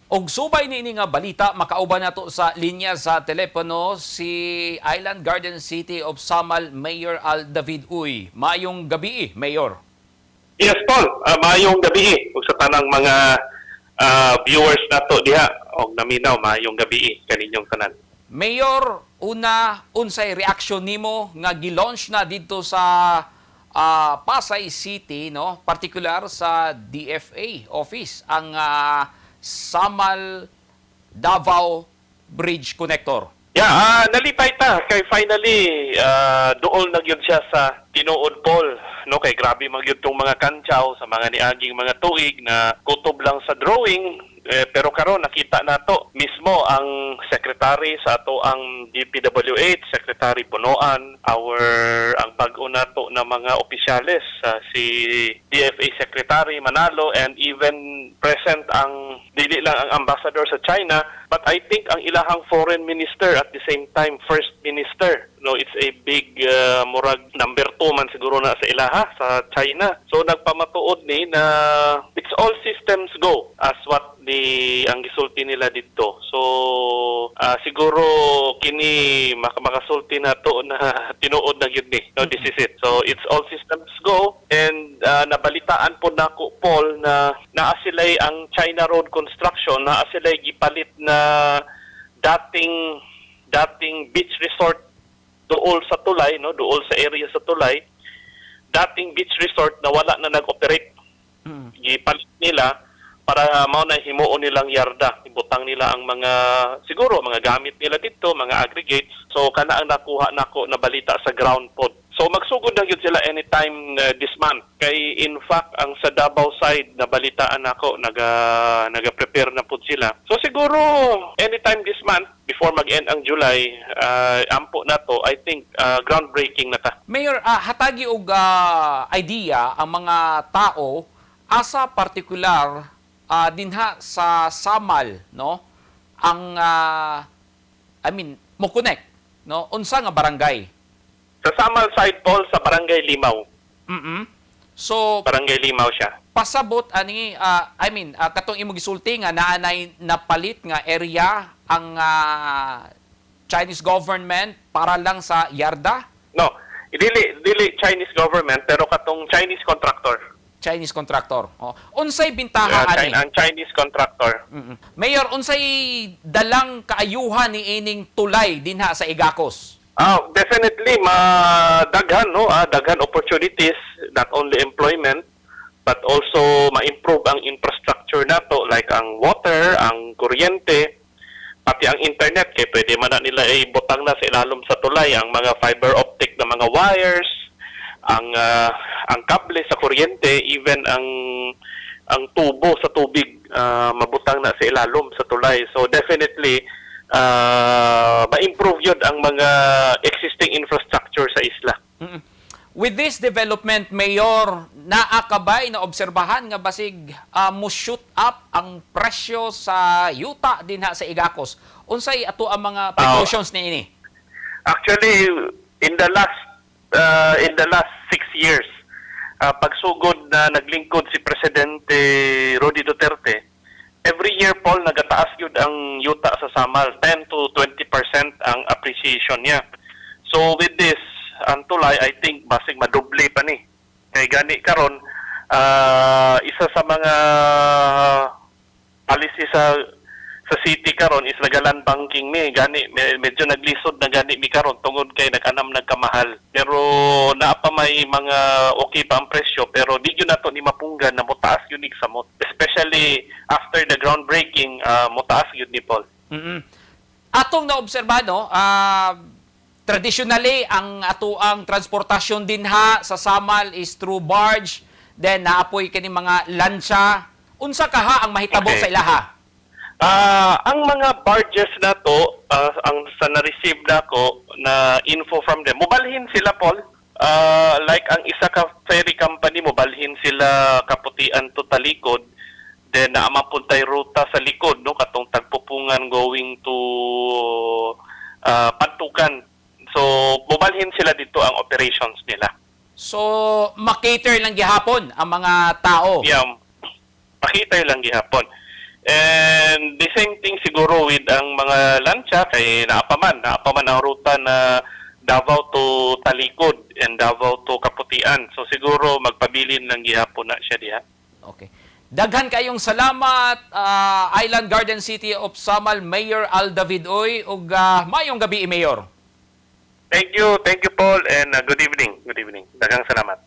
Og subay ni nga balita, makauban nato sa linya sa telepono si Island Garden City of Samal Mayor Al David Uy. Maayong gabi, Mayor. Yes, Paul. Maayong gabi ug sa tanang mga viewers nato diha og naminaw maayong gabi kaninyong tanan. Mayor, unsay reaksyon nimo nga gi-launch na dito sa Pasay City, no? Particular sa DFA office ang Samal Davao Bridge Connector. Yeah, nalipay ta kay finally duol na gyud siya sa tinuod, Paul. No, kay grabe man gyud tong mga kantsaw sa mga niaging mga tuig na kutob lang sa drawing. Pero karon nakita nato mismo ang secretary sa ato ang DPWH, Secretary Punoan, ang bag-o nato na mga opisyales, si DFA Secretary Manalo, and even present ang dili lang ang ambassador sa China, but I think ang ilahang foreign minister at the same time first minister. No, it's a big murag number 2 man siguro na sa ilaha sa China. So nagpamatuod ni na it's all systems go as what ang gisulti nila dito. So siguro kini makasulti na to na tinuod na gyud ni. No, this is it. So it's all systems go, and nabalitaan po nako, Paul, na naa sila'y ang China Road Construction, naa sila'y gipalit na dating beach resort dool sa Tulay, no, dool sa area sa Tulay. Dating beach resort na wala na nag-operate. Gipalit nila para mao na himuon nilang yarda. Ibutang nila ang mga siguro mga gamit nila dito, mga aggregates. So kana ang nakuha nako na balita sa ground pod. So magsugod na gyud sila anytime this month. Kay in fact ang sa Davao side na balitaan nako naga-prepare na pud sila. So siguro anytime this month before mag-end ang July, ampo na to, I think groundbreaking na ta. Mayor, hatagi og idea ang mga tao asa partikular dinha sa Samal, no? Ang mo connect, no? Unsa nga barangay? Sa Samal side, Paul, sa Barangay Limaw. So Barangay Limaw siya. pasabot ani katong imong gisulti nga naanay napalit nga area ang Chinese government para lang sa yarda? No, dili Chinese government pero katong Chinese contractor. Chinese contractor. Unsay bintaha ani? Ang Chinese contractor. Mayor, unsay dalang kaayuhan ni ining tulay dinha sa Igacos? Definitely daghan, no, daghan opportunities, not only employment but also ma-improve ang infrastructure nato like ang water, ang kuryente, pati ang internet kay pwede man na nila ibutang na sa ilalom sa tulay ang mga fiber optic na mga wires, ang kable sa kuryente, even ang tubo sa tubig mabutang na sa ilalom sa tulay. So definitely ma-improve yun ang mga existing infrastructure sa isla. With this development, Mayor, naakabay na obserbahan nga basig mo shoot up ang presyo sa yuta dinha sa Igacos. Unsay ato ang mga precautions niini? Actually, in the last 6 years, pagsugod na naglingkod si Presidente Roddy Duterte, every year, Paul, nagataas yun ang yuta sa Samal. 10 to 20% ang appreciation niya. So with this, ang tulay, I think, basig madoble pa ni. Kay gani karon, isa sa mga policy sa city karon is nagalan banking ni. Gani, medyo naglisod na gani mi karon tungod kay nag-anam nagkamahal. Pero naa pa may mga okay pa ang presyo, pero di yun nato ni mapunggan na motaas yun ni samot. Especially after the groundbreaking, motaas yun ni Paul. Atong naobserbado, traditionally, ang atoang transportasyon dinha sa Samal is through barge, then naapoy kini mga lancha. Unsa kaha ang mahitabo sa ilaha? Ang mga barges na to, ang sa na-receive na ko na info from them, mobalhin sila, Paul. Like ang isa ka ferry company, mobalhin sila Kaputian to Talikod. Then mapuntay ruta sa likod, no, katong Tagpupungan going to Pantukan. So mobalhin sila dito ang operations nila. So makater lang gihapon ang mga tao. Yeah, makita lang gihapon. And And the same thing siguro with ang mga lancha kay naapaman ang ruta na Davao to Talikod and Davao to Kaputian. So siguro magpabilin lang gihapon na siya diha. Okay. Daghan kayong salamat, Island Garden City of Samal Mayor Al David Oy, ug mayong gabi, Mayor. Thank you Paul, and good evening. Daghang salamat.